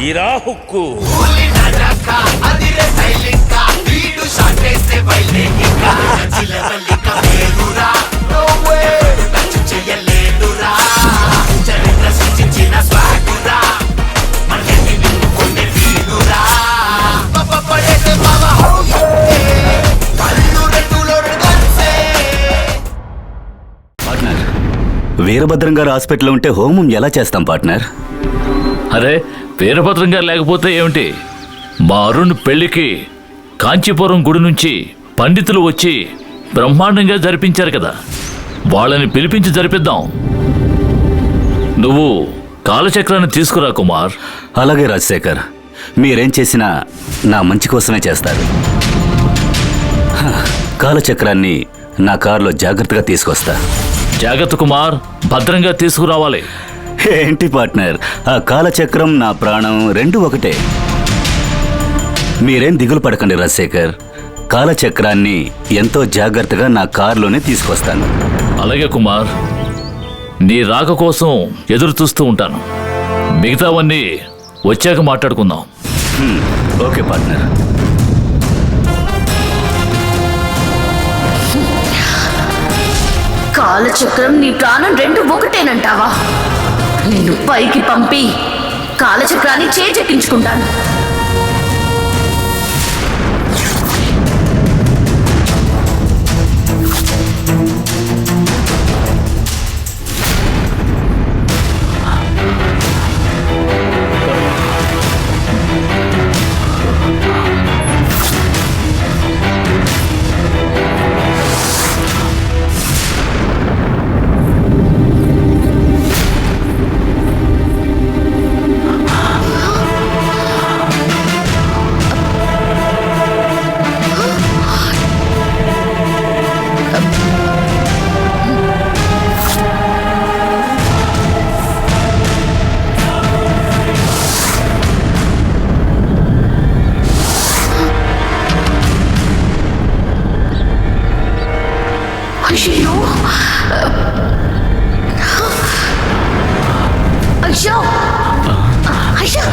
Heera hook Veerabhadram గారు హాస్పిటల్లో ఉంటే హోమం ఎలా చేస్తాం పార్ట్నర్? అరే వీరభద్రం గారు లేకపోతే ఏమిటి? మా అరుణ్ పెళ్లికి కాంచీపురం గుడి నుంచి పండితులు వచ్చి బ్రహ్మాండంగా జరిపించారు కదా, వాళ్ళని పిలిపించి జరిపిద్దాం. నువ్వు కాలచక్రాన్ని తీసుకురా కుమార్. అలాగే రాజశేఖర్, మీరేం చేసినా నా మంచి కోసమే చేస్తారు. కాలచక్రాన్ని నా కారులో జాగ్రత్తగా తీసుకొస్తా. జాగ్రత్త కుమార్, భద్రంగా తీసుకురావాలి. ఏంటి పార్ట్నర్, ఆ కాలచక్రం నా ప్రాణం రెండు ఒకటే. మీరేం దిగులు పడకండి రాజశేఖర్, కాలచక్రాన్ని ఎంతో జాగ్రత్తగా నా కారులోనే తీసుకొస్తాను. అలాగే కుమార్, నీ రాక కోసం ఎదురు చూస్తూ ఉంటాను. మిగతావన్నీ వచ్చాక మాట్లాడుకుందాం. Okay partner. కాలచక్రం నీ ప్రాణం రెండు ఒకటేనంటావా? నేను పైకి పంపి కాలచక్రాన్ని చేజెక్కించుకుంటాను. అయ్యో అయ్యో అయ్యో,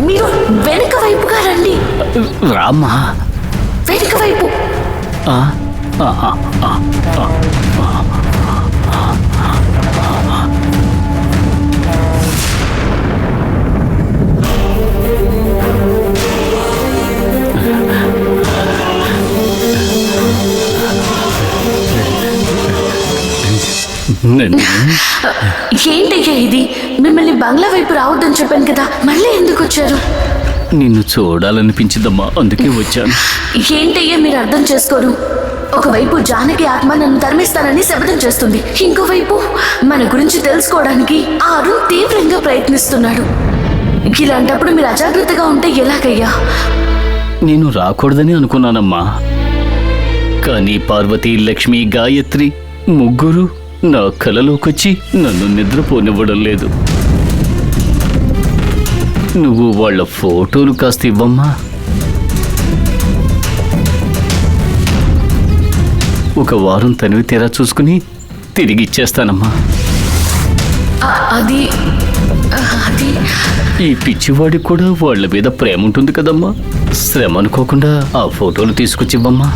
మీరు వెనుక వైపుగా రండి. రామ్మా. వెనుక వైపు. ఏంటయ్యా ఇది? మిమ్మల్ని బంగ్లా వైపు రావద్దని చెప్పాను కదా, మళ్ళీ ఎందుకు వచ్చారు? నిన్ను చూడాలనిపించిందమ్మా, అందుకే వచ్చాను. ఏంటయ్యా మీరు అర్థం చేసుకోరు? ఒకవైపు జానకి ఆత్మ నన్ను తరిమిస్తానని శపథం చేస్తుంది, ఇంకోవైపు మన గురించి తెలుసుకోవడానికి ఆ అరుణ్ తీవ్రంగా ప్రయత్నిస్తున్నాడు. ఇలాంటప్పుడు మీరు అజాగ్రత్తగా ఉంటే ఎలాగయ్యా? నేను రాకూడదని అనుకున్నానమ్మా, కానీ పార్వతి, లక్ష్మి, గాయత్రి ముగ్గురు నా కలలోకొచ్చి నన్ను నిద్రపోనివ్వడం లేదు. నువ్వు వాళ్ళ ఫోటోలు కాస్త ఇవ్వమ్మా. ఒక వారం తనివి తీరా చూసుకుని తిరిగి ఇచ్చేస్తానమ్మా. అది అది ఈ పిచ్చివాడికి కూడా వాళ్ళ మీద ప్రేమ ఉంటుంది కదమ్మా, శ్రమ అనుకోకుండా ఆ ఫోటోలు తీసుకొచ్చివ్వమ్మా.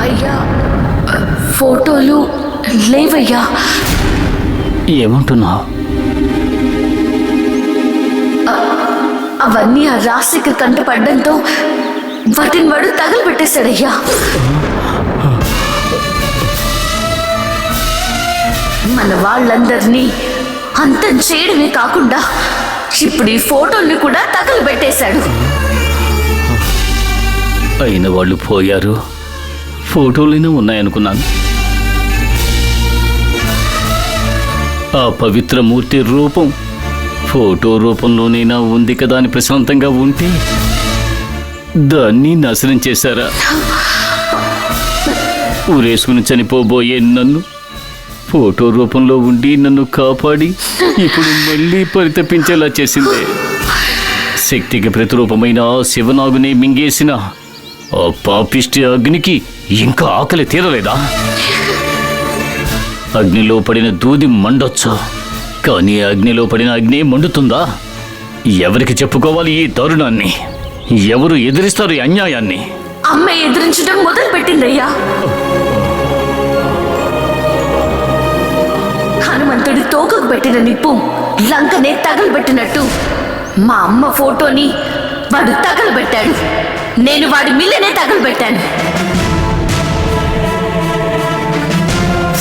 అయ్యా, ఫోటోలు లేవయ్యా. ఏమంటున్నావు? అవన్నీ ఆ రాజశేఖర్ కంట పడ్డంతో వాటిని వాడు తగలబెట్టేశాడయ్యా. మన వాళ్ళందరినీ అంతం చేయడమే కాకుండా ఇప్పుడు ఈ ఫోటోల్ని కూడా తగలబెట్టేశాడు. అయిన వాళ్ళు పోయారు, ఫోటోలైనా ఉన్నాయనుకున్నాను. ఆ పవిత్ర మూర్తి రూపం ఫోటో రూపంలోనైనా ఉంది కదా అని ప్రశాంతంగా ఉంటే దాన్ని నాశనం చేశారా? ఊరేసుకుని చనిపోబోయే నన్ను ఫోటో రూపంలో ఉండి నన్ను కాపాడి ఇప్పుడు మళ్ళీ పరితపించేలా చేసిందే. శక్తికి ప్రతిరూపమైన ఆ శివనాగుని మింగేసిన ఆ పాపిష్టి అగ్నికి ఇంకా ఆకలి తీరలేదా? అగ్నిలో పడిన దూది మండొచ్చు, కానీ అగ్నిలో పడిన అగ్ని మండుతుందా? ఎవరికి చెప్పుకోవాలి ఈ దారుణాన్ని? ఎవరు ఎదిరిస్తారు ఈ అన్యాయాన్ని? అమ్మ ఎదిరించడం మొదలు పెట్టిందయ్యా. హనుమంతుడి తోకకు పెట్టిన నిప్పు లంకనే తగలబెట్టినట్టు మా అమ్మ ఫోటోని వాడు తగలబెట్టాడు. నేను వాడి మిల్లనే తగలబెట్టాను.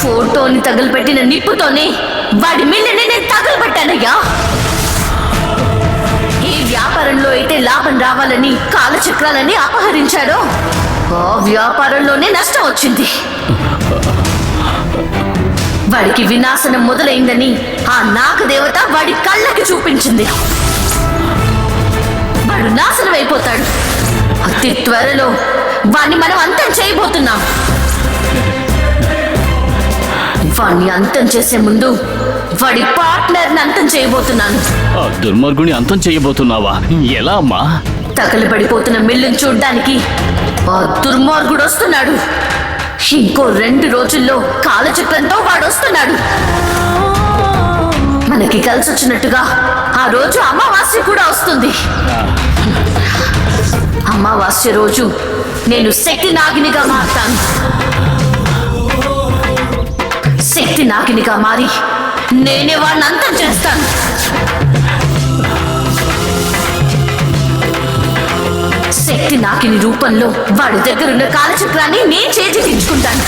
ఫోటోని తగలబెట్టిన నిప్పుతోనే వాడి మిల్లనే నేను తగలబెట్టానయ్యా. ఏ వ్యాపారంలో అయితే లాభం రావాలని కాలచక్రాలని అపహరించాడో ఆ వ్యాపారంలోనే నష్టం వచ్చింది. వాడికి వినాశనం మొదలైందని ఆ నాగదేవత వాడి కళ్ళకి చూపించింది. వాడు నాశనం అయిపోతాడు. అతి త్వరలో వాణ్ణి మనం అంతం చేయబోతున్నాం. వాణ్ణి అంతం చేసే ముందు వాడి పార్ట్నర్ని అంతం చేయబోతున్నాను. ఆ దుర్మార్గుని అంతం చేయబోతున్నావా? ఎలా అమ్మా? తగలబడిపోతున్న మిల్లుని చూడ్డానికి ఆ దుర్మార్గుడు వస్తున్నాడు. ఇంకో 2 రోజుల్లో కాలచక్రంతో వాడు వస్తున్నాడు. మనకి కలిసి వచ్చినట్టుగా ఆ రోజు అమావాస్య కూడా వస్తుంది. అమావాస్య రోజు నేను శక్తి నాగినిగా మారుతాను. శక్తి నాగినిగా మారి నేనే వాడిని అంతం చేస్తాను. శక్తి నాకిని రూపంలో వాడి దగ్గరున్న కాలచక్రాన్ని నేను చేజిక్కించుకుంటాను.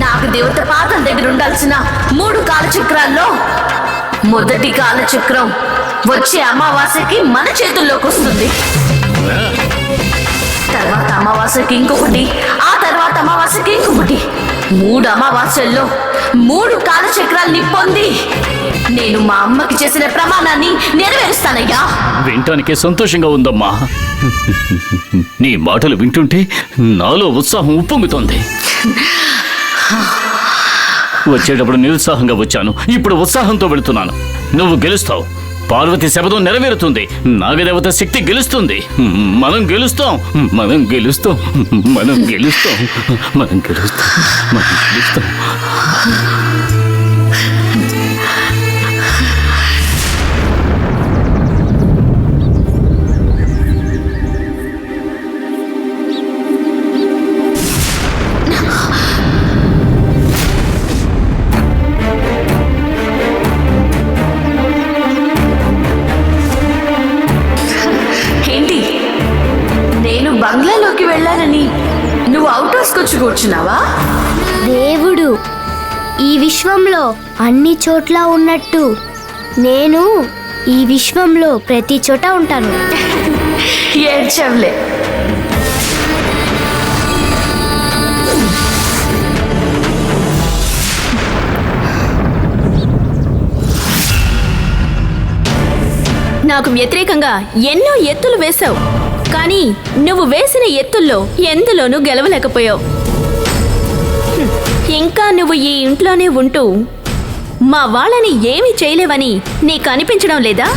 నాగదేవత పాదం దగ్గర ఉండాల్సిన 3 కాలచక్రాల్లో మొదటి కాలచక్రం వచ్చే అమావాస్యకి మన చేతుల్లోకి వస్తుంది. తర్వాత అమావాస్యకి ఇంకొకటి, ఆ తర్వాత అమావాస్యకి ఇంకొకటి. 3 అమావాస్యల్లో 3 కాలచక్రాల్ని పొంది నేను మా అమ్మకి చేసిన ప్రమాణాన్ని నెరవేరుస్తానయ్యా. వినటానికే సంతోషంగా ఉందమ్మా. నీ మాటలు వింటుంటే నాలో ఉత్సాహం ఉప్పొంగుతోంది. వచ్చేటప్పుడు నిరుత్సాహంగా వచ్చాను, ఇప్పుడు ఉత్సాహంతో వెళుతున్నాను. నువ్వు గెలుస్తావు. పార్వతి శపథం నెరవేరుతుంది. నాగదేవత శక్తి గెలుస్తుంది. మనం గెలుస్తాం, మనం గెలుస్తాం, మనం గెలుస్తాం, మనం గెలుస్తాం, మనం గెలుస్తాం. బంగ్లాలోకి వెళ్ళానని నువ్వు అవుట్ హౌస్కి వచ్చి కూర్చున్నావా? దేవుడు ఈ విశ్వంలో అన్ని చోట్ల ఉన్నట్టు నేను ఈ విశ్వంలో ప్రతి చోట ఉంటాను. ఏడ్చంలే. నాకు వ్యతిరేకంగా ఎన్నో ఎత్తులు వేశావు, కానీ నువ్వు వేసిన ఎత్తుల్లో ఎందులోనూ గెలవలేకపోయావు. ఇంకా నువ్వు ఈ ఇంట్లోనే ఉంటూ మా వాళ్ళని ఏమీ చేయలేవని నీకు అనిపించడం లేదా?